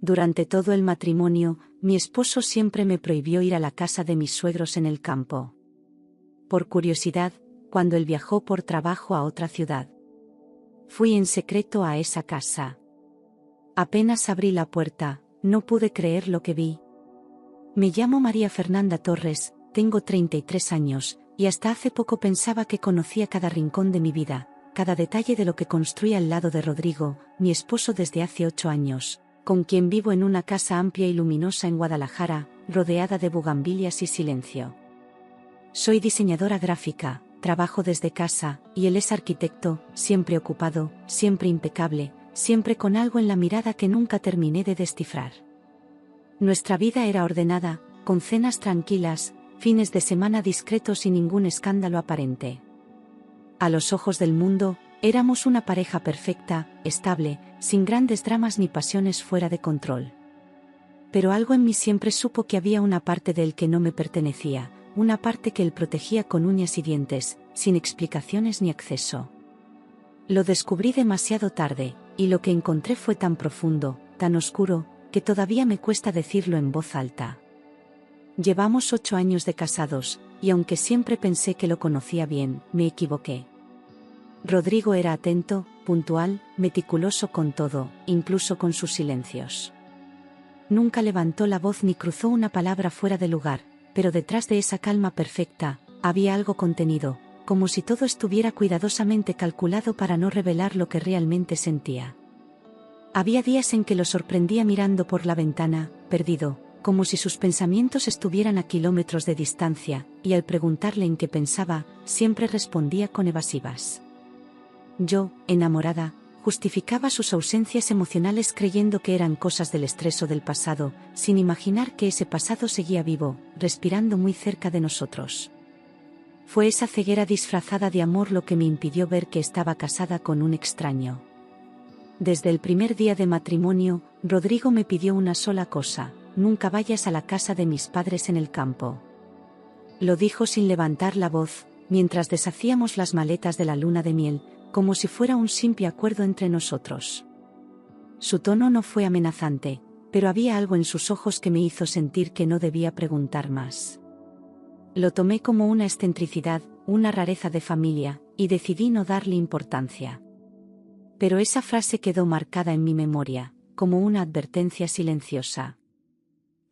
Durante todo el matrimonio, mi esposo siempre me prohibió ir a la casa de mis suegros en el campo. Por curiosidad, cuando él viajó por trabajo a otra ciudad, fui en secreto a esa casa. Apenas abrí la puerta, no pude creer lo que vi. Me llamo María Fernanda Torres, tengo 33 años, y hasta hace poco pensaba que conocía cada rincón de mi vida, cada detalle de lo que construía al lado de Rodrigo, mi esposo desde hace 8 años, con quien vivo en una casa amplia y luminosa en Guadalajara, rodeada de bugambilias y silencio. Soy diseñadora gráfica, trabajo desde casa, y él es arquitecto, siempre ocupado, siempre impecable, siempre con algo en la mirada que nunca terminé de descifrar. Nuestra vida era ordenada, con cenas tranquilas, fines de semana discretos y ningún escándalo aparente. A los ojos del mundo, éramos una pareja perfecta, estable, sin grandes dramas ni pasiones fuera de control. Pero algo en mí siempre supo que había una parte de él que no me pertenecía, una parte que él protegía con uñas y dientes, sin explicaciones ni acceso. Lo descubrí demasiado tarde, y lo que encontré fue tan profundo, tan oscuro, que todavía me cuesta decirlo en voz alta. Llevamos 8 años de casados, y aunque siempre pensé que lo conocía bien, me equivoqué. Rodrigo era atento, puntual, meticuloso con todo, incluso con sus silencios. Nunca levantó la voz ni cruzó una palabra fuera de lugar, pero detrás de esa calma perfecta, había algo contenido, como si todo estuviera cuidadosamente calculado para no revelar lo que realmente sentía. Había días en que lo sorprendía mirando por la ventana, perdido, como si sus pensamientos estuvieran a kilómetros de distancia, y al preguntarle en qué pensaba, siempre respondía con evasivas. Yo, enamorada, justificaba sus ausencias emocionales creyendo que eran cosas del estrés o del pasado, sin imaginar que ese pasado seguía vivo, respirando muy cerca de nosotros. Fue esa ceguera disfrazada de amor lo que me impidió ver que estaba casada con un extraño. Desde el primer día de matrimonio, Rodrigo me pidió una sola cosa: nunca vayas a la casa de mis padres en el campo. Lo dijo sin levantar la voz, mientras deshacíamos las maletas de la luna de miel, como si fuera un simple acuerdo entre nosotros. Su tono no fue amenazante, pero había algo en sus ojos que me hizo sentir que no debía preguntar más. Lo tomé como una excentricidad, una rareza de familia, y decidí no darle importancia. Pero esa frase quedó marcada en mi memoria, como una advertencia silenciosa.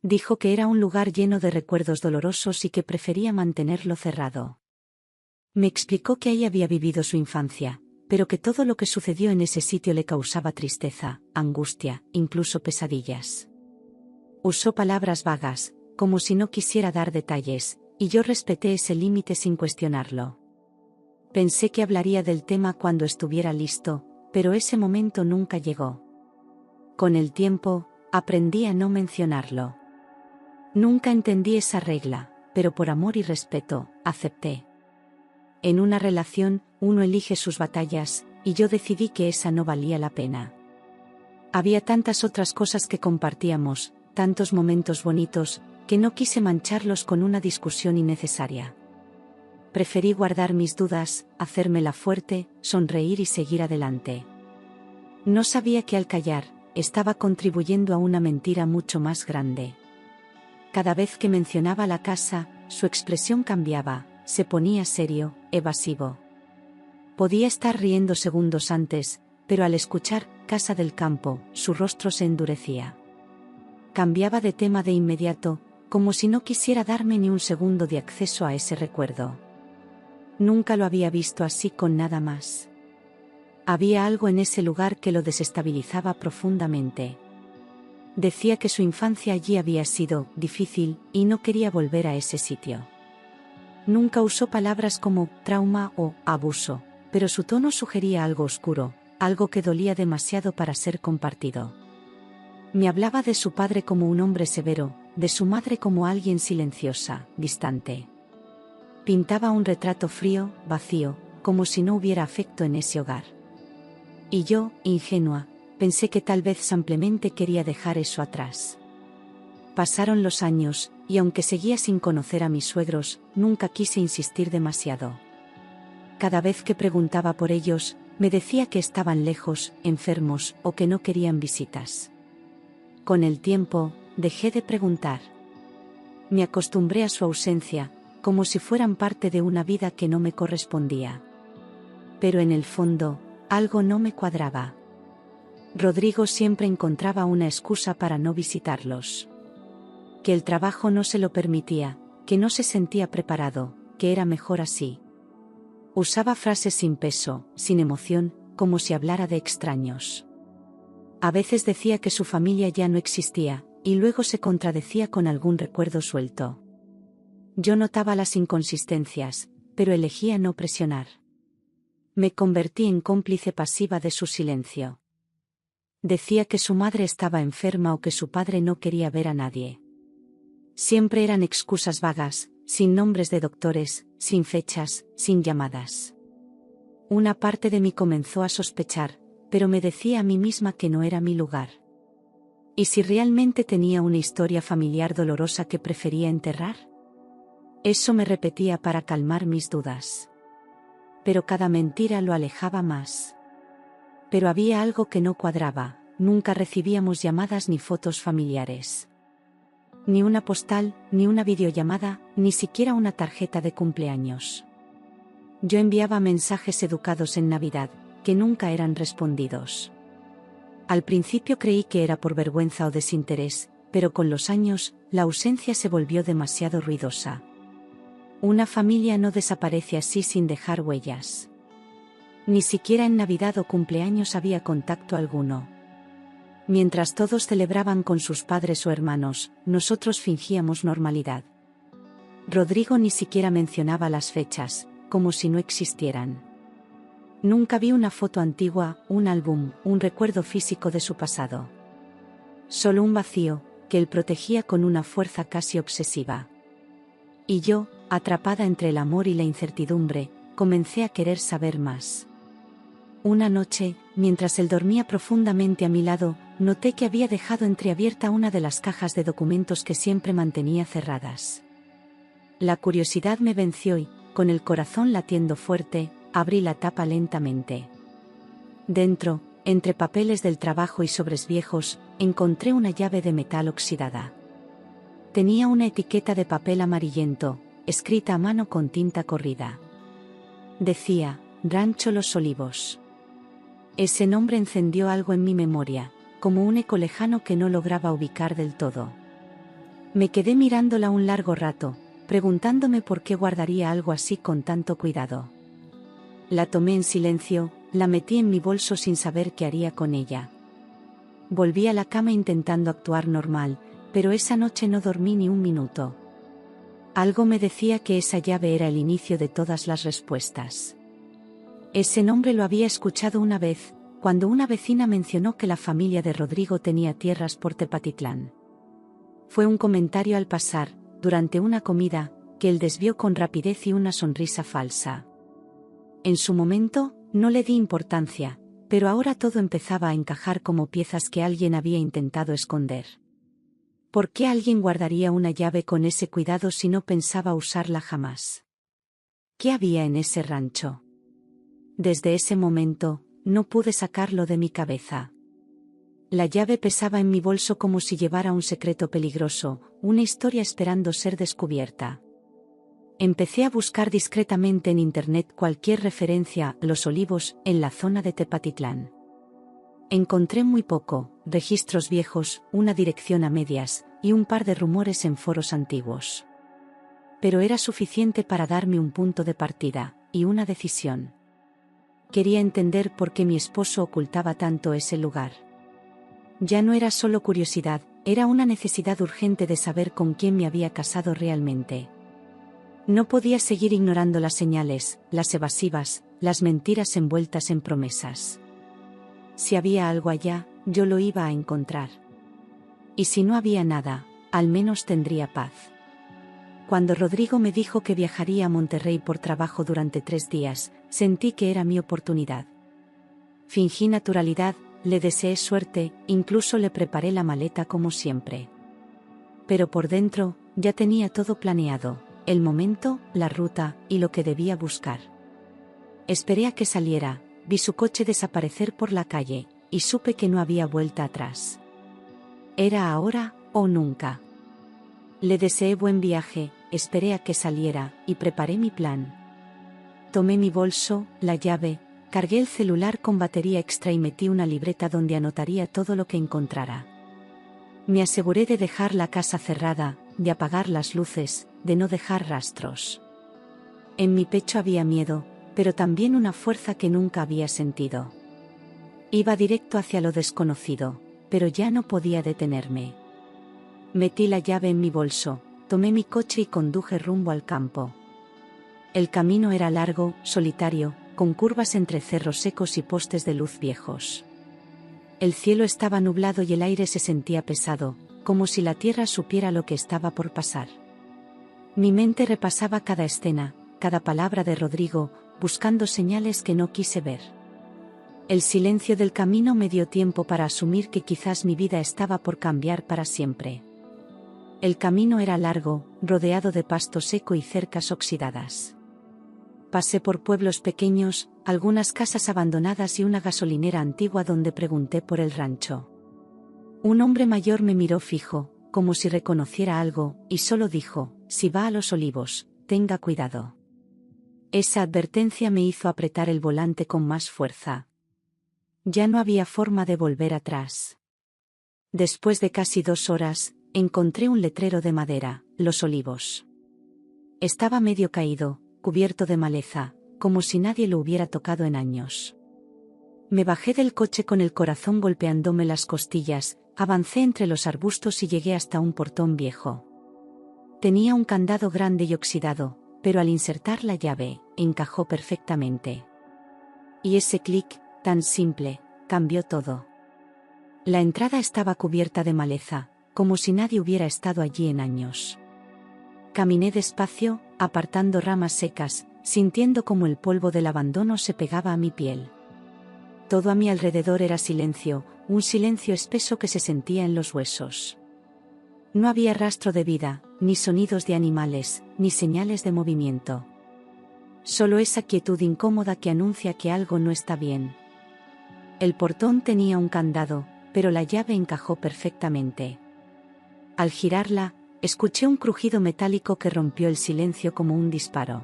Dijo que era un lugar lleno de recuerdos dolorosos y que prefería mantenerlo cerrado. Me explicó que ahí había vivido su infancia, pero que todo lo que sucedió en ese sitio le causaba tristeza, angustia, incluso pesadillas. Usó palabras vagas, como si no quisiera dar detalles, y yo respeté ese límite sin cuestionarlo. Pensé que hablaría del tema cuando estuviera listo, pero ese momento nunca llegó. Con el tiempo, aprendí a no mencionarlo. Nunca entendí esa regla, pero por amor y respeto, acepté. En una relación, uno elige sus batallas, y yo decidí que esa no valía la pena. Había tantas otras cosas que compartíamos, tantos momentos bonitos, que no quise mancharlos con una discusión innecesaria. Preferí guardar mis dudas, hacérmela fuerte, sonreír y seguir adelante. No sabía que al callar, estaba contribuyendo a una mentira mucho más grande. Cada vez que mencionaba la casa, su expresión cambiaba, se ponía serio, evasivo. Podía estar riendo segundos antes, pero al escuchar «casa del campo», su rostro se endurecía. Cambiaba de tema de inmediato, como si no quisiera darme ni un segundo de acceso a ese recuerdo. Nunca lo había visto así con nada más. Había algo en ese lugar que lo desestabilizaba profundamente. Decía que su infancia allí había sido difícil, y no quería volver a ese sitio. Nunca usó palabras como trauma o abuso, pero su tono sugería algo oscuro, algo que dolía demasiado para ser compartido. Me hablaba de su padre como un hombre severo, de su madre como alguien silenciosa, distante. Pintaba un retrato frío, vacío, como si no hubiera afecto en ese hogar. Y yo, ingenua, pensé que tal vez simplemente quería dejar eso atrás. Pasaron los años, y aunque seguía sin conocer a mis suegros, nunca quise insistir demasiado. Cada vez que preguntaba por ellos, me decía que estaban lejos, enfermos, o que no querían visitas. Con el tiempo, dejé de preguntar. Me acostumbré a su ausencia, como si fueran parte de una vida que no me correspondía. Pero en el fondo, algo no me cuadraba. Rodrigo siempre encontraba una excusa para no visitarlos. Que el trabajo no se lo permitía, que no se sentía preparado, que era mejor así. Usaba frases sin peso, sin emoción, como si hablara de extraños. A veces decía que su familia ya no existía, y luego se contradecía con algún recuerdo suelto. Yo notaba las inconsistencias, pero elegía no presionar. Me convertí en cómplice pasiva de su silencio. Decía que su madre estaba enferma o que su padre no quería ver a nadie. Siempre eran excusas vagas, sin nombres de doctores, sin fechas, sin llamadas. Una parte de mí comenzó a sospechar, pero me decía a mí misma que no era mi lugar. ¿Y si realmente tenía una historia familiar dolorosa que prefería enterrar? Eso me repetía para calmar mis dudas. Pero cada mentira lo alejaba más. Pero había algo que no cuadraba, nunca recibíamos llamadas ni fotos familiares. Ni una postal, ni una videollamada, ni siquiera una tarjeta de cumpleaños. Yo enviaba mensajes educados en Navidad, que nunca eran respondidos. Al principio creí que era por vergüenza o desinterés, pero con los años, la ausencia se volvió demasiado ruidosa. Una familia no desaparece así sin dejar huellas. Ni siquiera en Navidad o cumpleaños había contacto alguno. Mientras todos celebraban con sus padres o hermanos, nosotros fingíamos normalidad. Rodrigo ni siquiera mencionaba las fechas, como si no existieran. Nunca vi una foto antigua, un álbum, un recuerdo físico de su pasado. Solo un vacío, que él protegía con una fuerza casi obsesiva. Y yo, atrapada entre el amor y la incertidumbre, comencé a querer saber más. Una noche, mientras él dormía profundamente a mi lado, noté que había dejado entreabierta una de las cajas de documentos que siempre mantenía cerradas. La curiosidad me venció y, con el corazón latiendo fuerte, abrí la tapa lentamente. Dentro, entre papeles del trabajo y sobres viejos, encontré una llave de metal oxidada. Tenía una etiqueta de papel amarillento, escrita a mano con tinta corrida. Decía, Rancho Los Olivos. Ese nombre encendió algo en mi memoria, como un eco lejano que no lograba ubicar del todo. Me quedé mirándola un largo rato, preguntándome por qué guardaría algo así con tanto cuidado. La tomé en silencio, la metí en mi bolso sin saber qué haría con ella. Volví a la cama intentando actuar normal, pero esa noche no dormí ni un minuto. Algo me decía que esa llave era el inicio de todas las respuestas. Ese nombre lo había escuchado una vez, cuando una vecina mencionó que la familia de Rodrigo tenía tierras por Tepatitlán. Fue un comentario al pasar, durante una comida, que él desvió con rapidez y una sonrisa falsa. En su momento, no le di importancia, pero ahora todo empezaba a encajar como piezas que alguien había intentado esconder. ¿Por qué alguien guardaría una llave con ese cuidado si no pensaba usarla jamás? ¿Qué había en ese rancho? Desde ese momento, no pude sacarlo de mi cabeza. La llave pesaba en mi bolso como si llevara un secreto peligroso, una historia esperando ser descubierta. Empecé a buscar discretamente en internet cualquier referencia a Los Olivos en la zona de Tepatitlán. Encontré muy poco, registros viejos, una dirección a medias, y un par de rumores en foros antiguos. Pero era suficiente para darme un punto de partida, y una decisión. Quería entender por qué mi esposo ocultaba tanto ese lugar. Ya no era solo curiosidad, era una necesidad urgente de saber con quién me había casado realmente. No podía seguir ignorando las señales, las evasivas, las mentiras envueltas en promesas. Si había algo allá, yo lo iba a encontrar. Y si no había nada, al menos tendría paz. Cuando Rodrigo me dijo que viajaría a Monterrey por trabajo durante 3 días, sentí que era mi oportunidad. Fingí naturalidad, le deseé suerte, incluso le preparé la maleta como siempre. Pero por dentro, ya tenía todo planeado, el momento, la ruta, y lo que debía buscar. Esperé a que saliera, vi su coche desaparecer por la calle, y supe que no había vuelta atrás. Era ahora o nunca. Le deseé buen viaje, esperé a que saliera, y preparé mi plan. Tomé mi bolso, la llave, cargué el celular con batería extra y metí una libreta donde anotaría todo lo que encontrara. Me aseguré de dejar la casa cerrada, de apagar las luces, de no dejar rastros. En mi pecho había miedo, pero también una fuerza que nunca había sentido. Iba directo hacia lo desconocido, pero ya no podía detenerme. Metí la llave en mi bolso, tomé mi coche y conduje rumbo al campo. El camino era largo, solitario, con curvas entre cerros secos y postes de luz viejos. El cielo estaba nublado y el aire se sentía pesado, como si la tierra supiera lo que estaba por pasar. Mi mente repasaba cada escena, cada palabra de Rodrigo, buscando señales que no quise ver. El silencio del camino me dio tiempo para asumir que quizás mi vida estaba por cambiar para siempre. El camino era largo, rodeado de pasto seco y cercas oxidadas. Pasé por pueblos pequeños, algunas casas abandonadas y una gasolinera antigua donde pregunté por el rancho. Un hombre mayor me miró fijo, como si reconociera algo, y solo dijo: si va a Los Olivos, tenga cuidado. Esa advertencia me hizo apretar el volante con más fuerza. Ya no había forma de volver atrás. Después de casi 2 horas, encontré un letrero de madera: Los Olivos. Estaba medio caído, cubierto de maleza, como si nadie lo hubiera tocado en años. Me bajé del coche con el corazón golpeándome las costillas, avancé entre los arbustos y llegué hasta un portón viejo. Tenía un candado grande y oxidado, pero al insertar la llave, encajó perfectamente. Y ese clic, tan simple, cambió todo. La entrada estaba cubierta de maleza, como si nadie hubiera estado allí en años. Caminé despacio, apartando ramas secas, sintiendo como el polvo del abandono se pegaba a mi piel. Todo a mi alrededor era silencio, un silencio espeso que se sentía en los huesos. No había rastro de vida, ni sonidos de animales, ni señales de movimiento. Solo esa quietud incómoda que anuncia que algo no está bien. El portón tenía un candado, pero la llave encajó perfectamente. Al girarla, escuché un crujido metálico que rompió el silencio como un disparo.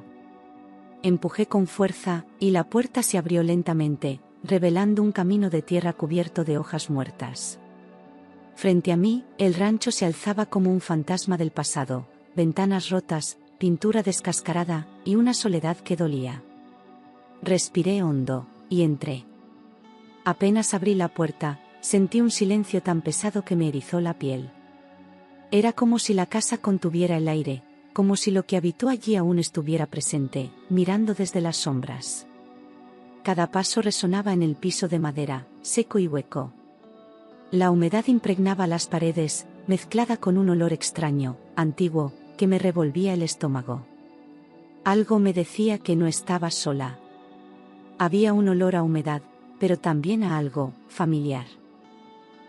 Empujé con fuerza, y la puerta se abrió lentamente, revelando un camino de tierra cubierto de hojas muertas. Frente a mí, el rancho se alzaba como un fantasma del pasado, ventanas rotas, pintura descascarada, y una soledad que dolía. Respiré hondo, y entré. Apenas abrí la puerta, sentí un silencio tan pesado que me erizó la piel. Era como si la casa contuviera el aire, como si lo que habitó allí aún estuviera presente, mirando desde las sombras. Cada paso resonaba en el piso de madera, seco y hueco. La humedad impregnaba las paredes, mezclada con un olor extraño, antiguo, que me revolvía el estómago. Algo me decía que no estaba sola. Había un olor a humedad, pero también a algo familiar.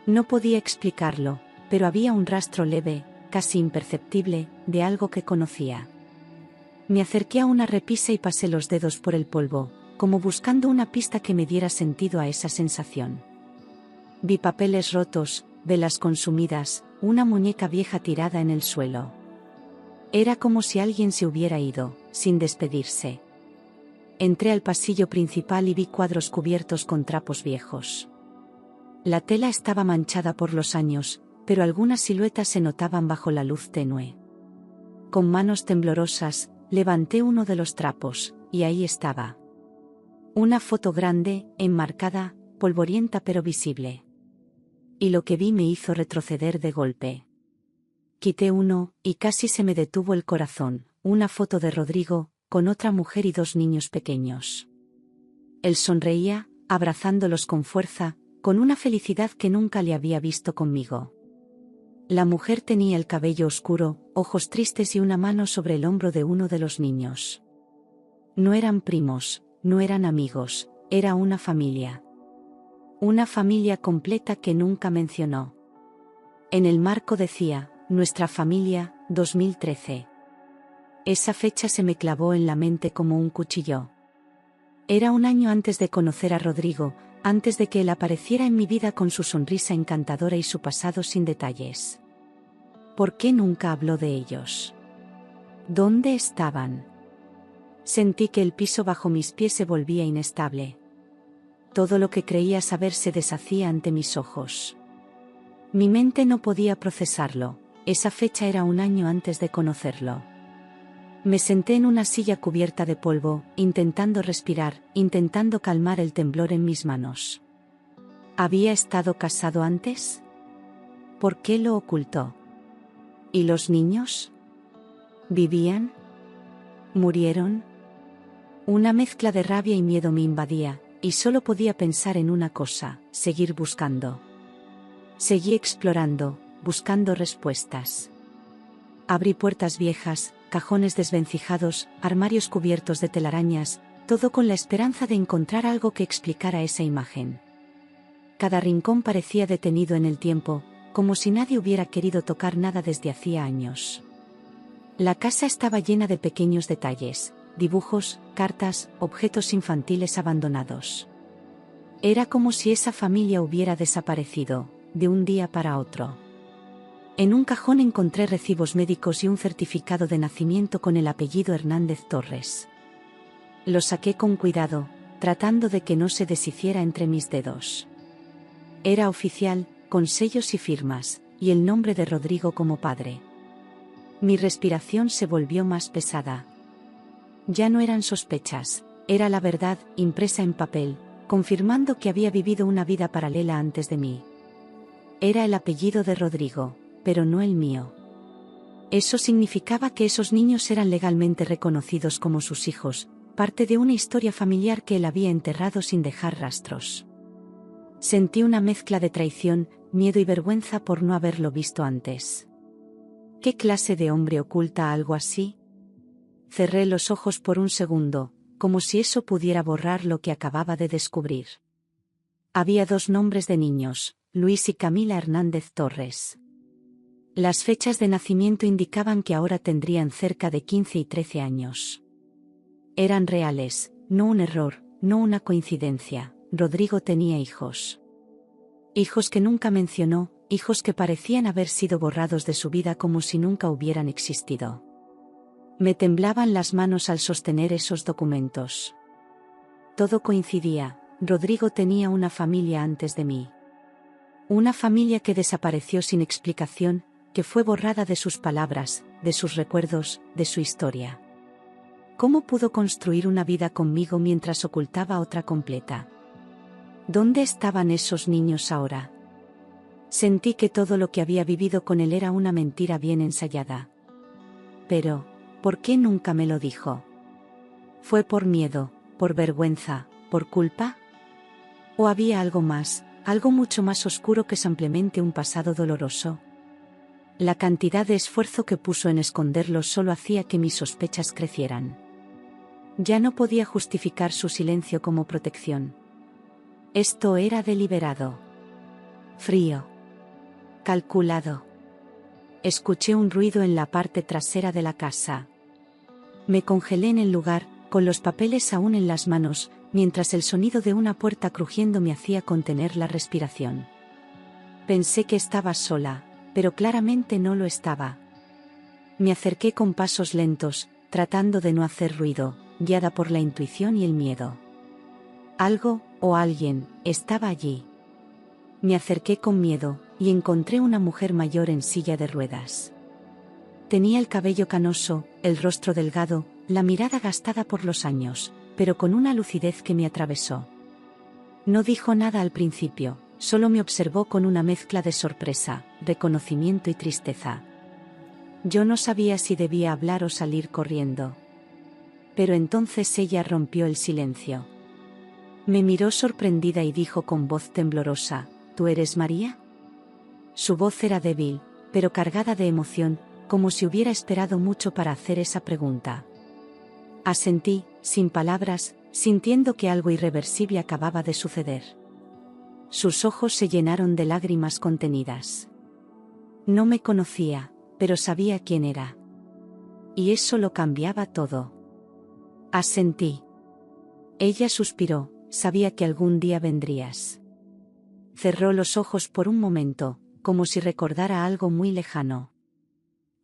No podía explicarlo, pero había un rastro leve, casi imperceptible, de algo que conocía. Me acerqué a una repisa y pasé los dedos por el polvo, como buscando una pista que me diera sentido a esa sensación. Vi papeles rotos, velas consumidas, una muñeca vieja tirada en el suelo. Era como si alguien se hubiera ido, sin despedirse. Entré al pasillo principal y vi cuadros cubiertos con trapos viejos. La tela estaba manchada por los años, pero algunas siluetas se notaban bajo la luz tenue. Con manos temblorosas, levanté uno de los trapos, y ahí estaba. Una foto grande, enmarcada, polvorienta pero visible. Y lo que vi me hizo retroceder de golpe. Quité uno, y casi se me detuvo el corazón, una foto de Rodrigo, con otra mujer y 2 niños pequeños. Él sonreía, abrazándolos con fuerza, con una felicidad que nunca le había visto conmigo. La mujer tenía el cabello oscuro, ojos tristes y una mano sobre el hombro de uno de los niños. No eran primos, no eran amigos, era una familia. Una familia completa que nunca mencionó. En el marco decía: Nuestra familia, 2013. Esa fecha se me clavó en la mente como un cuchillo. Era un año antes de conocer a Rodrigo, antes de que él apareciera en mi vida con su sonrisa encantadora y su pasado sin detalles. ¿Por qué nunca habló de ellos? ¿Dónde estaban? Sentí que el piso bajo mis pies se volvía inestable. Todo lo que creía saber se deshacía ante mis ojos. Mi mente no podía procesarlo. Esa fecha era un año antes de conocerlo. Me senté en una silla cubierta de polvo, intentando respirar, intentando calmar el temblor en mis manos. ¿Había estado casado antes? ¿Por qué lo ocultó? ¿Y los niños? ¿Vivían? ¿Murieron? Una mezcla de rabia y miedo me invadía, y solo podía pensar en una cosa: seguir buscando. Seguí explorando, buscando respuestas. Abrí puertas viejas, cajones desvencijados, armarios cubiertos de telarañas, todo con la esperanza de encontrar algo que explicara esa imagen. Cada rincón parecía detenido en el tiempo, como si nadie hubiera querido tocar nada desde hacía años. La casa estaba llena de pequeños detalles, dibujos, cartas, objetos infantiles abandonados. Era como si esa familia hubiera desaparecido, de un día para otro. En un cajón encontré recibos médicos y un certificado de nacimiento con el apellido Hernández Torres. Lo saqué con cuidado, tratando de que no se deshiciera entre mis dedos. Era oficial, con sellos y firmas, y el nombre de Rodrigo como padre. Mi respiración se volvió más pesada. Ya no eran sospechas, era la verdad, impresa en papel, confirmando que había vivido una vida paralela antes de mí. Era el apellido de Rodrigo, pero no el mío. Eso significaba que esos niños eran legalmente reconocidos como sus hijos, parte de una historia familiar que él había enterrado sin dejar rastros. Sentí una mezcla de traición, miedo y vergüenza por no haberlo visto antes. ¿Qué clase de hombre oculta algo así? Cerré los ojos por un segundo, como si eso pudiera borrar lo que acababa de descubrir. Había 2 nombres de niños, Luis y Camila Hernández Torres. Las fechas de nacimiento indicaban que ahora tendrían cerca de 15 y 13 años. Eran reales, no un error, no una coincidencia. Rodrigo tenía hijos. Hijos que nunca mencionó, hijos que parecían haber sido borrados de su vida como si nunca hubieran existido. Me temblaban las manos al sostener esos documentos. Todo coincidía. Rodrigo tenía una familia antes de mí. Una familia que desapareció sin explicación, que fue borrada de sus palabras, de sus recuerdos, de su historia. ¿Cómo pudo construir una vida conmigo mientras ocultaba otra completa? ¿Dónde estaban esos niños ahora? Sentí que todo lo que había vivido con él era una mentira bien ensayada. Pero, ¿por qué nunca me lo dijo? ¿Fue por miedo, por vergüenza, por culpa? ¿O había algo más, algo mucho más oscuro que simplemente un pasado doloroso? La cantidad de esfuerzo que puso en esconderlo solo hacía que mis sospechas crecieran. Ya no podía justificar su silencio como protección. Esto era deliberado. Frío. Calculado. Escuché un ruido en la parte trasera de la casa. Me congelé en el lugar, con los papeles aún en las manos, mientras el sonido de una puerta crujiendo me hacía contener la respiración. Pensé que estaba sola, pero claramente no lo estaba. Me acerqué con pasos lentos, tratando de no hacer ruido, guiada por la intuición y el miedo. Algo, o alguien, estaba allí. Me acerqué con miedo, y encontré una mujer mayor en silla de ruedas. Tenía el cabello canoso, el rostro delgado, la mirada gastada por los años, pero con una lucidez que me atravesó. No dijo nada al principio, solo me observó con una mezcla de sorpresa, reconocimiento y tristeza. Yo no sabía si debía hablar o salir corriendo. Pero entonces ella rompió el silencio. Me miró sorprendida y dijo con voz temblorosa: ¿Tú eres María? Su voz era débil, pero cargada de emoción, como si hubiera esperado mucho para hacer esa pregunta. Asentí, sin palabras, sintiendo que algo irreversible acababa de suceder. Sus ojos se llenaron de lágrimas contenidas. No me conocía, pero sabía quién era. Y eso lo cambiaba todo. Asentí. Ella suspiró, sabía que algún día vendrías. Cerró los ojos por un momento, como si recordara algo muy lejano.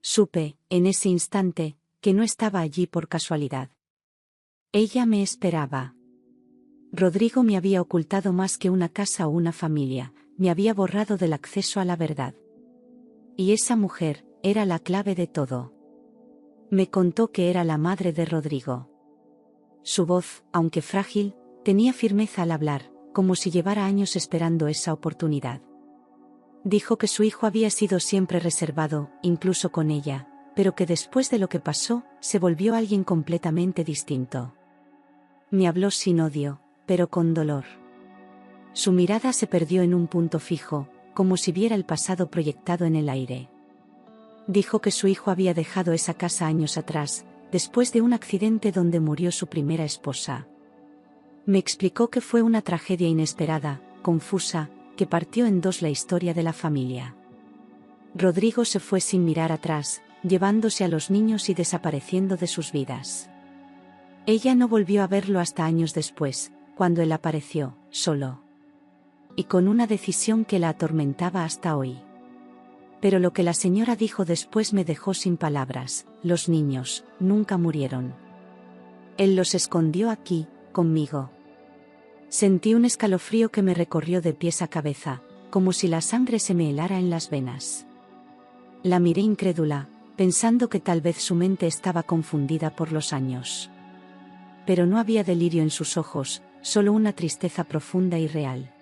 Supe, en ese instante, que no estaba allí por casualidad. Ella me esperaba. Rodrigo me había ocultado más que una casa o una familia, me había borrado del acceso a la verdad. Y esa mujer era la clave de todo. Me contó que era la madre de Rodrigo. Su voz, aunque frágil, tenía firmeza al hablar, como si llevara años esperando esa oportunidad. Dijo que su hijo había sido siempre reservado, incluso con ella, pero que después de lo que pasó, se volvió alguien completamente distinto. Me habló sin odio, pero con dolor. Su mirada se perdió en un punto fijo, como si viera el pasado proyectado en el aire. Dijo que su hijo había dejado esa casa años atrás, después de un accidente donde murió su primera esposa. Me explicó que fue una tragedia inesperada, confusa, que partió en dos la historia de la familia. Rodrigo se fue sin mirar atrás, llevándose a los niños y desapareciendo de sus vidas. Ella no volvió a verlo hasta años después, cuando él apareció, solo. Y con una decisión que la atormentaba hasta hoy. Pero lo que la señora dijo después me dejó sin palabras: los niños nunca murieron. Él los escondió aquí, conmigo. Sentí un escalofrío que me recorrió de pies a cabeza, como si la sangre se me helara en las venas. La miré incrédula, pensando que tal vez su mente estaba confundida por los años. Pero no había delirio en sus ojos, solo una tristeza profunda y real.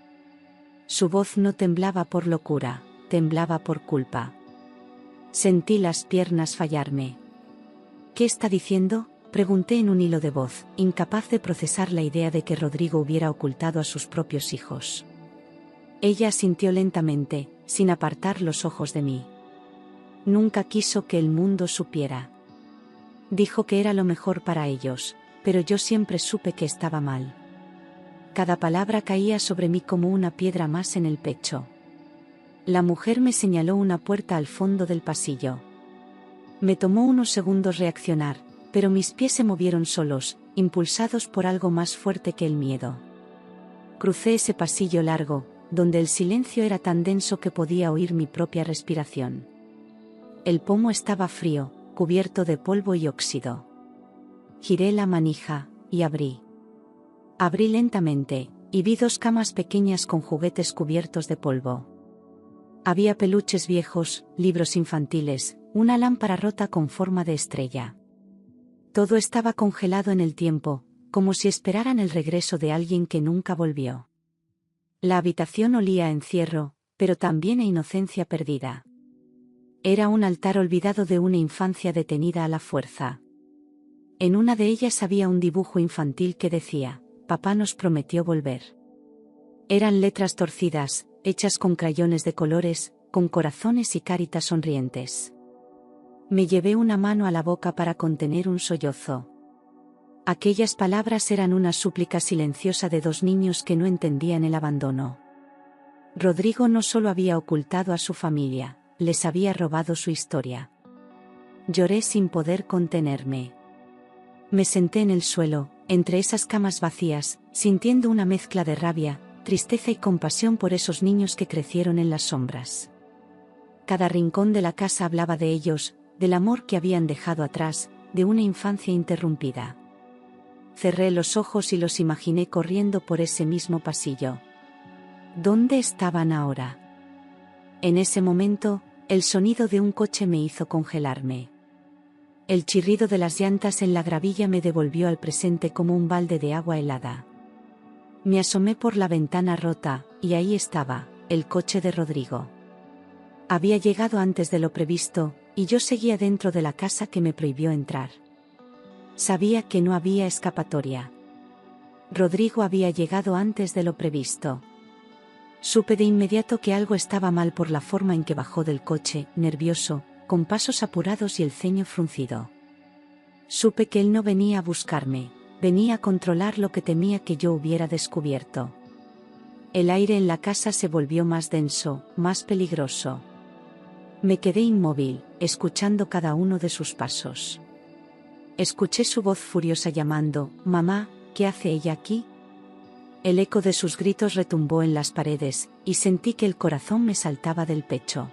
Su voz no temblaba por locura, temblaba por culpa. Sentí las piernas fallarme. ¿Qué está diciendo?, pregunté en un hilo de voz, incapaz de procesar la idea de que Rodrigo hubiera ocultado a sus propios hijos. Ella asintió lentamente, sin apartar los ojos de mí. Nunca quiso que el mundo supiera. Dijo que era lo mejor para ellos, pero yo siempre supe que estaba mal. Cada palabra caía sobre mí como una piedra más en el pecho. La mujer me señaló una puerta al fondo del pasillo. Me tomó unos segundos reaccionar, pero mis pies se movieron solos, impulsados por algo más fuerte que el miedo. Crucé ese pasillo largo, donde el silencio era tan denso que podía oír mi propia respiración. El pomo estaba frío, cubierto de polvo y óxido. Giré la manija, y abrí. Abrí lentamente, y vi dos camas pequeñas con juguetes cubiertos de polvo. Había peluches viejos, libros infantiles, una lámpara rota con forma de estrella. Todo estaba congelado en el tiempo, como si esperaran el regreso de alguien que nunca volvió. La habitación olía a encierro, pero también a inocencia perdida. Era un altar olvidado de una infancia detenida a la fuerza. En una de ellas había un dibujo infantil que decía: «Papá nos prometió volver». Eran letras torcidas, hechas con crayones de colores, con corazones y caritas sonrientes. Me llevé una mano a la boca para contener un sollozo. Aquellas palabras eran una súplica silenciosa de dos niños que no entendían el abandono. Rodrigo no solo había ocultado a su familia, les había robado su historia. Lloré sin poder contenerme. Me senté en el suelo, entre esas camas vacías, sintiendo una mezcla de rabia, tristeza y compasión por esos niños que crecieron en las sombras. Cada rincón de la casa hablaba de ellos, del amor que habían dejado atrás, de una infancia interrumpida. Cerré los ojos y los imaginé corriendo por ese mismo pasillo. ¿Dónde estaban ahora? En ese momento, el sonido de un coche me hizo congelarme. El chirrido de las llantas en la gravilla me devolvió al presente como un balde de agua helada. Me asomé por la ventana rota, y ahí estaba, el coche de Rodrigo. Había llegado antes de lo previsto, y yo seguía dentro de la casa que me prohibió entrar. Sabía que no había escapatoria. Rodrigo había llegado antes de lo previsto. Supe de inmediato que algo estaba mal por la forma en que bajó del coche, nervioso, con pasos apurados y el ceño fruncido. Supe que él no venía a buscarme, venía a controlar lo que temía que yo hubiera descubierto. El aire en la casa se volvió más denso, más peligroso. Me quedé inmóvil, escuchando cada uno de sus pasos. Escuché su voz furiosa llamando: «Mamá, ¿qué hace ella aquí?». El eco de sus gritos retumbó en las paredes, y sentí que el corazón me saltaba del pecho.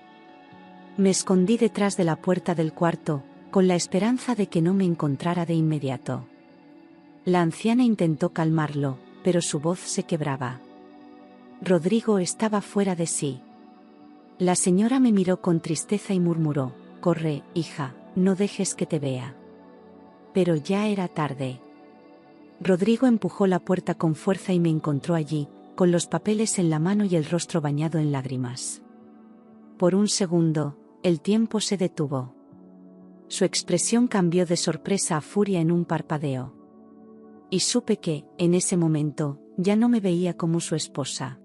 Me escondí detrás de la puerta del cuarto, con la esperanza de que no me encontrara de inmediato. La anciana intentó calmarlo, pero su voz se quebraba. Rodrigo estaba fuera de sí. La señora me miró con tristeza y murmuró: «Corre, hija, no dejes que te vea». Pero ya era tarde. Rodrigo empujó la puerta con fuerza y me encontró allí, con los papeles en la mano y el rostro bañado en lágrimas. Por un segundo, el tiempo se detuvo. Su expresión cambió de sorpresa a furia en un parpadeo. Y supe que, en ese momento, ya no me veía como su esposa.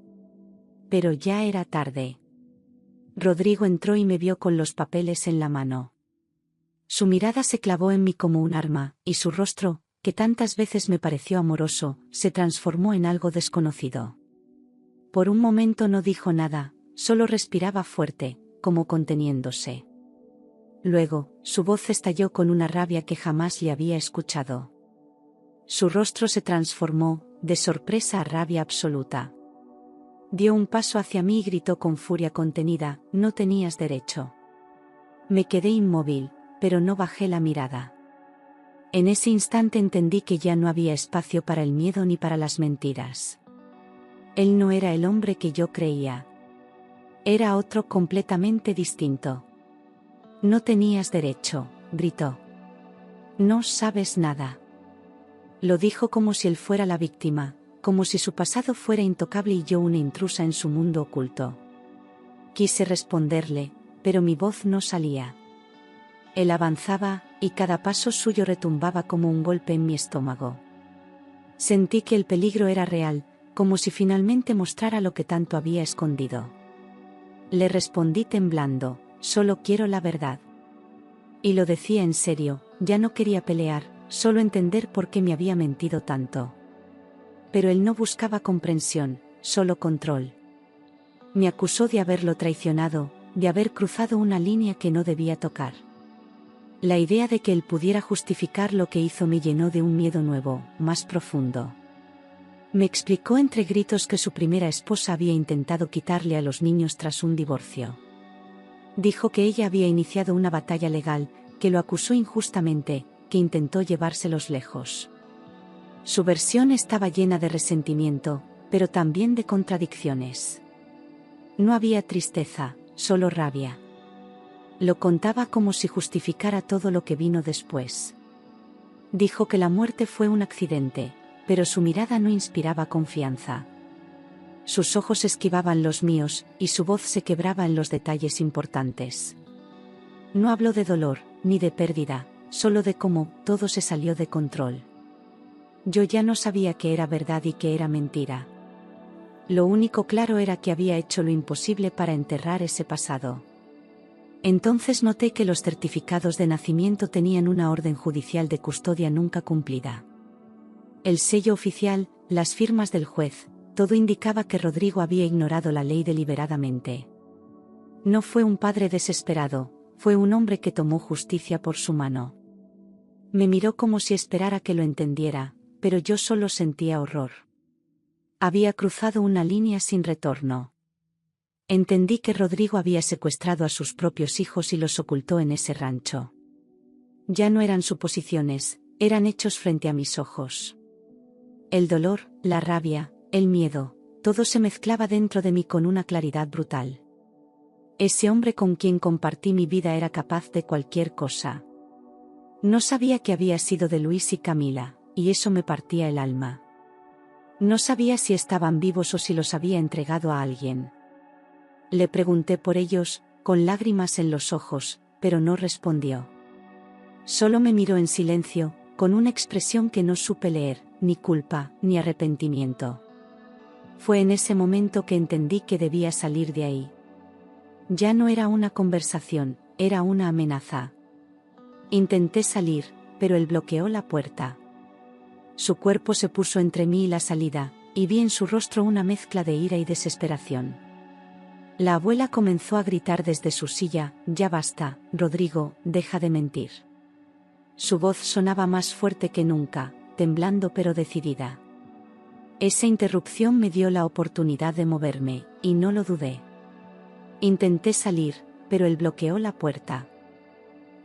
Pero ya era tarde. Rodrigo entró y me vio con los papeles en la mano. Su mirada se clavó en mí como un arma, y su rostro, que tantas veces me pareció amoroso, se transformó en algo desconocido. Por un momento no dijo nada, solo respiraba fuerte, como conteniéndose. Luego, su voz estalló con una rabia que jamás le había escuchado. Su rostro se transformó, de sorpresa a rabia absoluta. Dio un paso hacia mí y gritó con furia contenida: «No tenías derecho». Me quedé inmóvil, pero no bajé la mirada. En ese instante entendí que ya no había espacio para el miedo ni para las mentiras. Él no era el hombre que yo creía. Era otro completamente distinto. «No tenías derecho», gritó. «No sabes nada». Lo dijo como si él fuera la víctima, como si su pasado fuera intocable y yo una intrusa en su mundo oculto. Quise responderle, pero mi voz no salía. Él avanzaba, y cada paso suyo retumbaba como un golpe en mi estómago. Sentí que el peligro era real, como si finalmente mostrara lo que tanto había escondido. Le respondí temblando: «Solo quiero la verdad». Y lo decía en serio, ya no quería pelear, solo entender por qué me había mentido tanto. Pero él no buscaba comprensión, solo control. Me acusó de haberlo traicionado, de haber cruzado una línea que no debía tocar. La idea de que él pudiera justificar lo que hizo me llenó de un miedo nuevo, más profundo. Me explicó entre gritos que su primera esposa había intentado quitarle a los niños tras un divorcio. Dijo que ella había iniciado una batalla legal, que lo acusó injustamente, que intentó llevárselos lejos. Su versión estaba llena de resentimiento, pero también de contradicciones. No había tristeza, solo rabia. Lo contaba como si justificara todo lo que vino después. Dijo que la muerte fue un accidente, pero su mirada no inspiraba confianza. Sus ojos esquivaban los míos, y su voz se quebraba en los detalles importantes. No habló de dolor, ni de pérdida, solo de cómo todo se salió de control. Yo ya no sabía qué era verdad y qué era mentira. Lo único claro era que había hecho lo imposible para enterrar ese pasado. Entonces noté que los certificados de nacimiento tenían una orden judicial de custodia nunca cumplida. El sello oficial, las firmas del juez, todo indicaba que Rodrigo había ignorado la ley deliberadamente. No fue un padre desesperado, fue un hombre que tomó justicia por su mano. Me miró como si esperara que lo entendiera, pero yo solo sentía horror. Había cruzado una línea sin retorno. Entendí que Rodrigo había secuestrado a sus propios hijos y los ocultó en ese rancho. Ya no eran suposiciones, eran hechos frente a mis ojos. El dolor, la rabia, el miedo, todo se mezclaba dentro de mí con una claridad brutal. Ese hombre con quien compartí mi vida era capaz de cualquier cosa. No sabía que había sido de Luis y Camila, y eso me partía el alma. No sabía si estaban vivos o si los había entregado a alguien. Le pregunté por ellos, con lágrimas en los ojos, pero no respondió. Solo me miró en silencio, con una expresión que no supe leer, ni culpa, ni arrepentimiento. Fue en ese momento que entendí que debía salir de ahí. Ya no era una conversación, era una amenaza. Intenté salir, pero él bloqueó la puerta. Su cuerpo se puso entre mí y la salida, y vi en su rostro una mezcla de ira y desesperación. La abuela comenzó a gritar desde su silla: «Ya basta, Rodrigo, deja de mentir». Su voz sonaba más fuerte que nunca, temblando pero decidida. Esa interrupción me dio la oportunidad de moverme, y no lo dudé. Intenté salir, pero él bloqueó la puerta.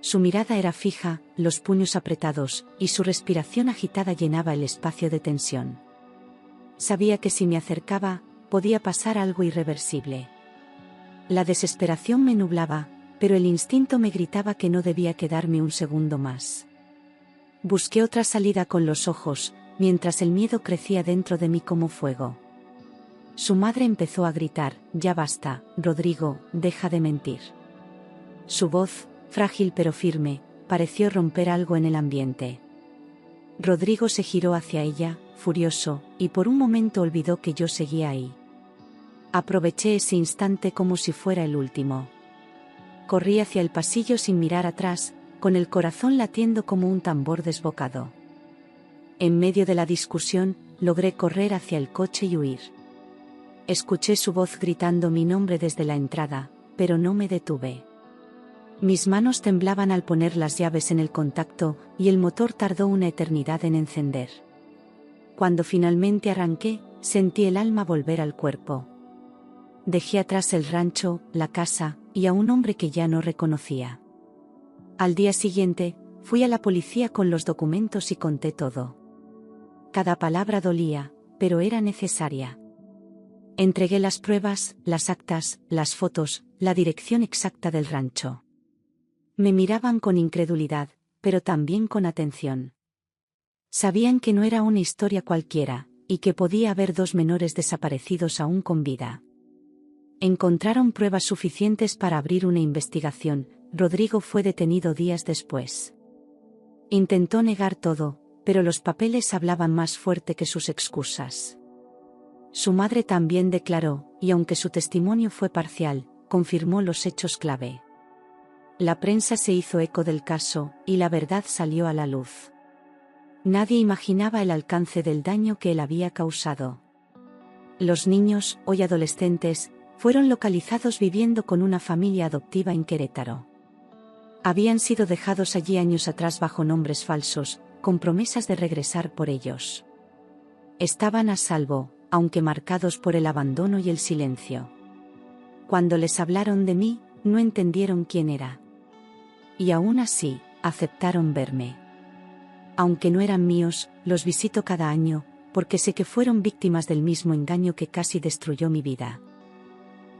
Su mirada era fija, los puños apretados, y su respiración agitada llenaba el espacio de tensión. Sabía que si me acercaba, podía pasar algo irreversible. La desesperación me nublaba, pero el instinto me gritaba que no debía quedarme un segundo más. Busqué otra salida con los ojos, mientras el miedo crecía dentro de mí como fuego. Su madre empezó a gritar: «Ya basta, Rodrigo, deja de mentir». Su voz, frágil pero firme, pareció romper algo en el ambiente. Rodrigo se giró hacia ella, furioso, y por un momento olvidó que yo seguía ahí. Aproveché ese instante como si fuera el último. Corrí hacia el pasillo sin mirar atrás, con el corazón latiendo como un tambor desbocado. En medio de la discusión, logré correr hacia el coche y huir. Escuché su voz gritando mi nombre desde la entrada, pero no me detuve. Mis manos temblaban al poner las llaves en el contacto, y el motor tardó una eternidad en encender. Cuando finalmente arranqué, sentí el alma volver al cuerpo. Dejé atrás el rancho, la casa, y a un hombre que ya no reconocía. Al día siguiente, fui a la policía con los documentos y conté todo. Cada palabra dolía, pero era necesaria. Entregué las pruebas, las actas, las fotos, la dirección exacta del rancho. Me miraban con incredulidad, pero también con atención. Sabían que no era una historia cualquiera, y que podía haber 2 menores desaparecidos aún con vida. Encontraron pruebas suficientes para abrir una investigación. Rodrigo fue detenido días después. Intentó negar todo, pero los papeles hablaban más fuerte que sus excusas. Su madre también declaró, y aunque su testimonio fue parcial, confirmó los hechos clave. La prensa se hizo eco del caso, y la verdad salió a la luz. Nadie imaginaba el alcance del daño que él había causado. Los niños, hoy adolescentes, fueron localizados viviendo con una familia adoptiva en Querétaro. Habían sido dejados allí años atrás bajo nombres falsos, con promesas de regresar por ellos. Estaban a salvo, aunque marcados por el abandono y el silencio. Cuando les hablaron de mí, no entendieron quién era. Y aún así, aceptaron verme. Aunque no eran míos, los visito cada año, porque sé que fueron víctimas del mismo engaño que casi destruyó mi vida.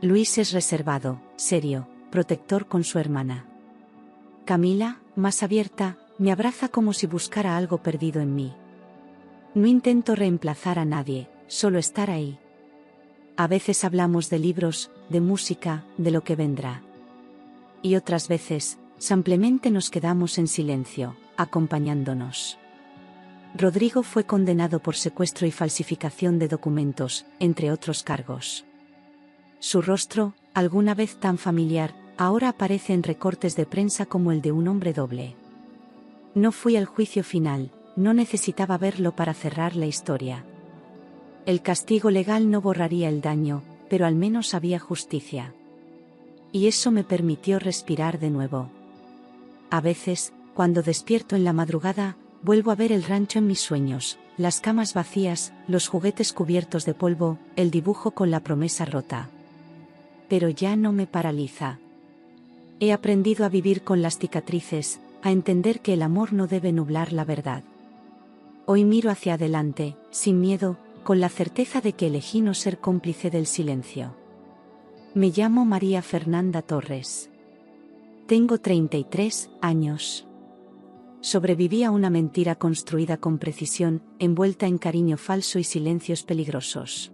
Luis es reservado, serio, protector con su hermana. Camila, más abierta, me abraza como si buscara algo perdido en mí. No intento reemplazar a nadie, solo estar ahí. A veces hablamos de libros, de música, de lo que vendrá. Y otras veces, simplemente nos quedamos en silencio, acompañándonos. Rodrigo fue condenado por secuestro y falsificación de documentos, entre otros cargos. Su rostro, alguna vez tan familiar, ahora aparece en recortes de prensa como el de un hombre doble. No fui al juicio final, no necesitaba verlo para cerrar la historia. El castigo legal no borraría el daño, pero al menos había justicia. Y eso me permitió respirar de nuevo. A veces, cuando despierto en la madrugada, vuelvo a ver el rancho en mis sueños, las camas vacías, los juguetes cubiertos de polvo, el dibujo con la promesa rota. Pero ya no me paraliza. He aprendido a vivir con las cicatrices, a entender que el amor no debe nublar la verdad. Hoy miro hacia adelante, sin miedo, con la certeza de que elegí no ser cómplice del silencio. Me llamo María Fernanda Torres. Tengo 33 años. Sobreviví a una mentira construida con precisión, envuelta en cariño falso y silencios peligrosos.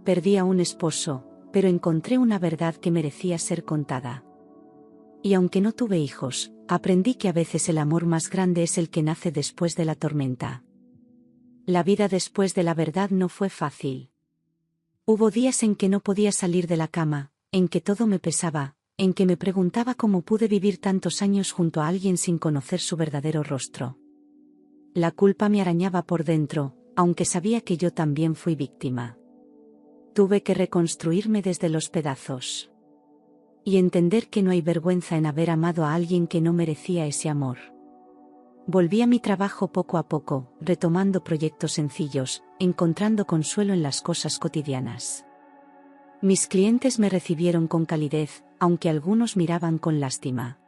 Perdí a un esposo, pero encontré una verdad que merecía ser contada. Y aunque no tuve hijos, aprendí que a veces el amor más grande es el que nace después de la tormenta. La vida después de la verdad no fue fácil. Hubo días en que no podía salir de la cama, en que todo me pesaba, en que me preguntaba cómo pude vivir tantos años junto a alguien sin conocer su verdadero rostro. La culpa me arañaba por dentro, aunque sabía que yo también fui víctima. Tuve que reconstruirme desde los pedazos. Y entender que no hay vergüenza en haber amado a alguien que no merecía ese amor. Volví a mi trabajo poco a poco, retomando proyectos sencillos, encontrando consuelo en las cosas cotidianas. Mis clientes me recibieron con calidez, aunque algunos miraban con lástima.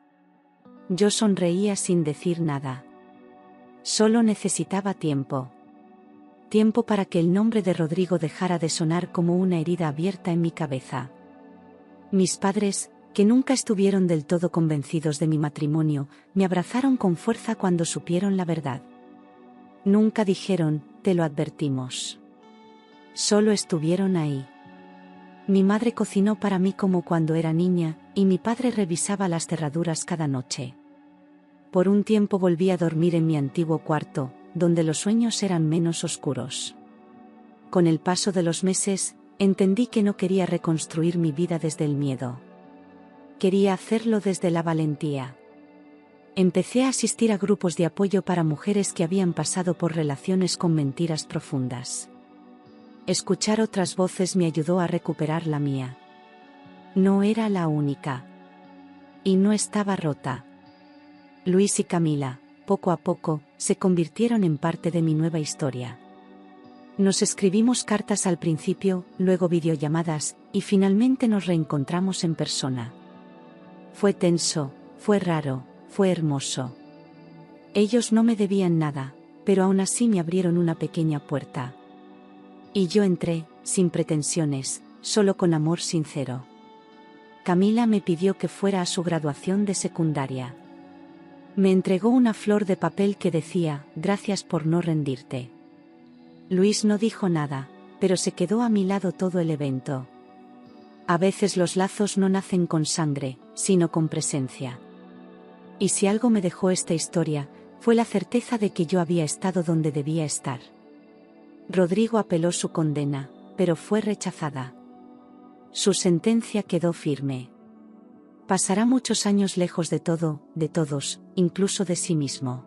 Yo sonreía sin decir nada. Solo necesitaba tiempo. Tiempo para que el nombre de Rodrigo dejara de sonar como una herida abierta en mi cabeza. Mis padres, que nunca estuvieron del todo convencidos de mi matrimonio, me abrazaron con fuerza cuando supieron la verdad. Nunca dijeron, te lo advertimos. Solo estuvieron ahí. Mi madre cocinó para mí como cuando era niña, y mi padre revisaba las cerraduras cada noche. Por un tiempo volví a dormir en mi antiguo cuarto, donde los sueños eran menos oscuros. Con el paso de los meses, entendí que no quería reconstruir mi vida desde el miedo. Quería hacerlo desde la valentía. Empecé a asistir a grupos de apoyo para mujeres que habían pasado por relaciones con mentiras profundas. Escuchar otras voces me ayudó a recuperar la mía. No era la única. Y no estaba rota. Luis y Camila, poco a poco, se convirtieron en parte de mi nueva historia. Nos escribimos cartas al principio, luego videollamadas, y finalmente nos reencontramos en persona. Fue tenso, fue raro, fue hermoso. Ellos no me debían nada, pero aún así me abrieron una pequeña puerta. Y yo entré, sin pretensiones, solo con amor sincero. Camila me pidió que fuera a su graduación de secundaria. Me entregó una flor de papel que decía, gracias por no rendirte. Luis no dijo nada, pero se quedó a mi lado todo el evento. A veces los lazos no nacen con sangre, sino con presencia. Y si algo me dejó esta historia, fue la certeza de que yo había estado donde debía estar. Rodrigo apeló su condena, pero fue rechazada. Su sentencia quedó firme. Pasará muchos años lejos de todo, de todos, incluso de sí mismo.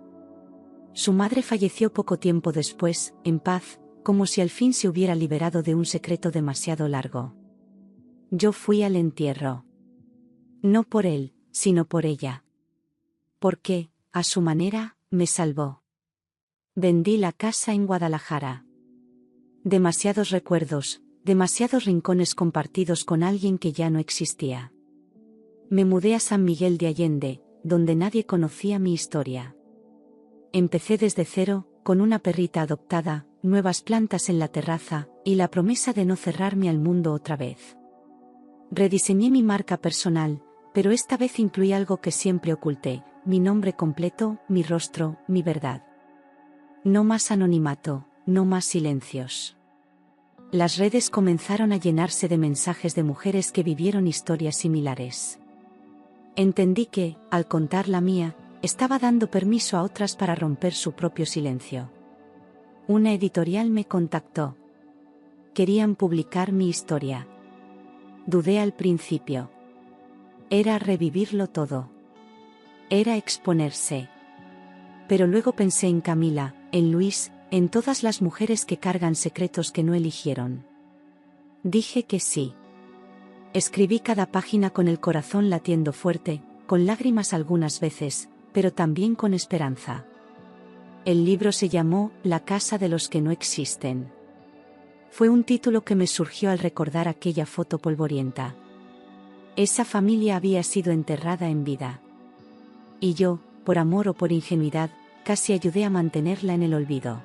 Su madre falleció poco tiempo después, en paz, como si al fin se hubiera liberado de un secreto demasiado largo. Yo fui al entierro. No por él, sino por ella. Porque, a su manera, me salvó. Vendí la casa en Guadalajara. Demasiados recuerdos, demasiados rincones compartidos con alguien que ya no existía. Me mudé a San Miguel de Allende, donde nadie conocía mi historia. Empecé desde cero, con una perrita adoptada, nuevas plantas en la terraza, y la promesa de no cerrarme al mundo otra vez. Rediseñé mi marca personal, pero esta vez incluí algo que siempre oculté, mi nombre completo, mi rostro, mi verdad. No más anonimato, no más silencios. Las redes comenzaron a llenarse de mensajes de mujeres que vivieron historias similares. Entendí que, al contar la mía, estaba dando permiso a otras para romper su propio silencio. Una editorial me contactó. Querían publicar mi historia. Dudé al principio. Era revivirlo todo. Era exponerse. Pero luego pensé en Camila, en Luis, en todas las mujeres que cargan secretos que no eligieron. Dije que sí. Escribí cada página con el corazón latiendo fuerte, con lágrimas algunas veces, pero también con esperanza. El libro se llamó La casa de los que no existen. Fue un título que me surgió al recordar aquella foto polvorienta. Esa familia había sido enterrada en vida. Y yo, por amor o por ingenuidad, casi ayudé a mantenerla en el olvido.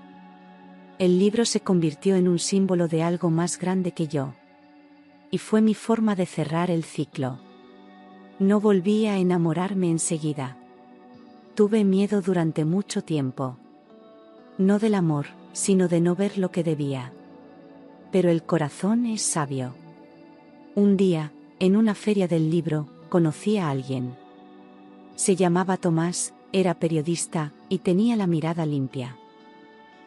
El libro se convirtió en un símbolo de algo más grande que yo. Y fue mi forma de cerrar el ciclo. No volví a enamorarme enseguida. Tuve miedo durante mucho tiempo. No del amor, sino de no ver lo que debía. Pero el corazón es sabio. Un día, en una feria del libro, conocí a alguien. Se llamaba Tomás, era periodista, y tenía la mirada limpia.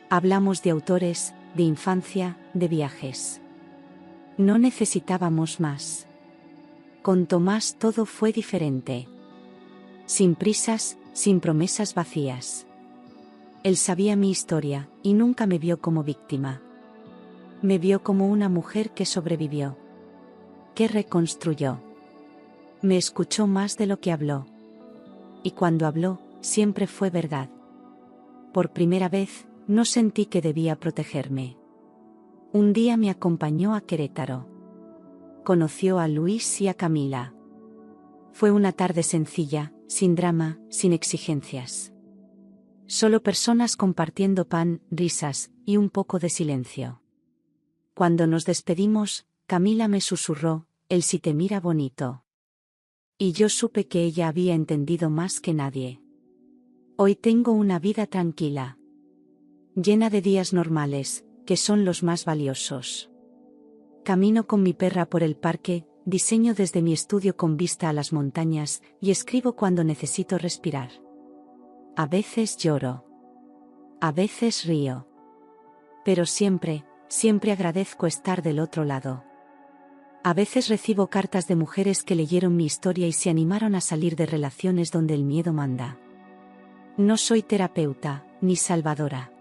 Hablamos de autores, de infancia, de viajes. No necesitábamos más. Con Tomás todo fue diferente. Sin prisas, sin promesas vacías. Él sabía mi historia, y nunca me vio como víctima. Me vio como una mujer que sobrevivió. Que reconstruyó. Me escuchó más de lo que habló. Y cuando habló, siempre fue verdad. Por primera vez, no sentí que debía protegerme. Un día me acompañó a Querétaro. Conoció a Luis y a Camila. Fue una tarde sencilla, sin drama, sin exigencias. Solo personas compartiendo pan, risas, y un poco de silencio. Cuando nos despedimos, Camila me susurró, él sí te mira bonito. Y yo supe que ella había entendido más que nadie. Hoy tengo una vida tranquila. Llena de días normales, que son los más valiosos. Camino con mi perra por el parque, diseño desde mi estudio con vista a las montañas, y escribo cuando necesito respirar. A veces lloro. A veces río. Pero siempre, siempre agradezco estar del otro lado. A veces recibo cartas de mujeres que leyeron mi historia y se animaron a salir de relaciones donde el miedo manda. No soy terapeuta, ni salvadora.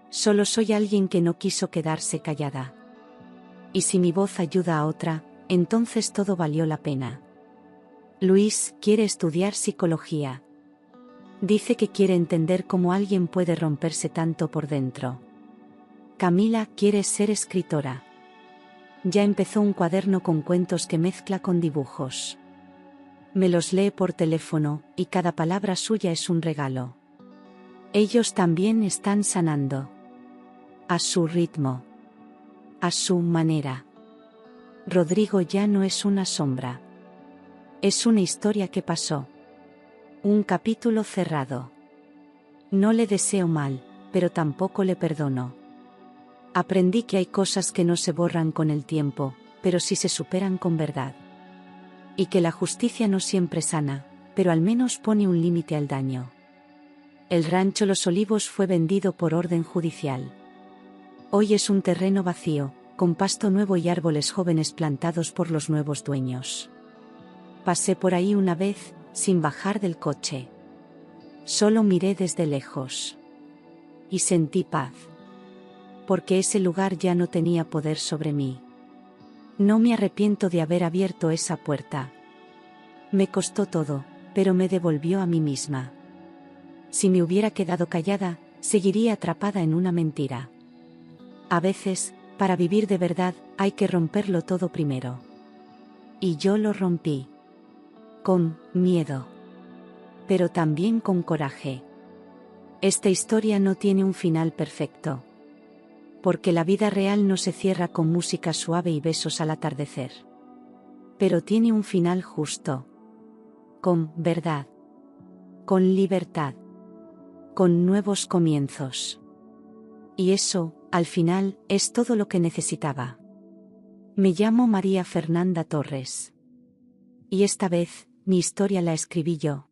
Solo soy alguien que no quiso quedarse callada. Y si mi voz ayuda a otra, entonces todo valió la pena. Luis quiere estudiar psicología. Dice que quiere entender cómo alguien puede romperse tanto por dentro. Camila quiere ser escritora. Ya empezó un cuaderno con cuentos que mezcla con dibujos. Me los lee por teléfono, y cada palabra suya es un regalo. Ellos también están sanando. A su ritmo. A su manera. Rodrigo ya no es una sombra. Es una historia que pasó. Un capítulo cerrado. No le deseo mal, pero tampoco le perdono. Aprendí que hay cosas que no se borran con el tiempo, pero sí se superan con verdad. Y que la justicia no siempre sana, pero al menos pone un límite al daño. El rancho Los Olivos fue vendido por orden judicial. Hoy es un terreno vacío, con pasto nuevo y árboles jóvenes plantados por los nuevos dueños. Pasé por ahí una vez, sin bajar del coche. Solo miré desde lejos. Y sentí paz. Porque ese lugar ya no tenía poder sobre mí. No me arrepiento de haber abierto esa puerta. Me costó todo, pero me devolvió a mí misma. Si me hubiera quedado callada, seguiría atrapada en una mentira. A veces, para vivir de verdad, hay que romperlo todo primero. Y yo lo rompí. Con miedo. Pero también con coraje. Esta historia no tiene un final perfecto. Porque la vida real no se cierra con música suave y besos al atardecer. Pero tiene un final justo. Con verdad. Con libertad. Con nuevos comienzos. Y eso, al final, es todo lo que necesitaba. Me llamo María Fernanda Torres. Y esta vez, mi historia la escribí yo.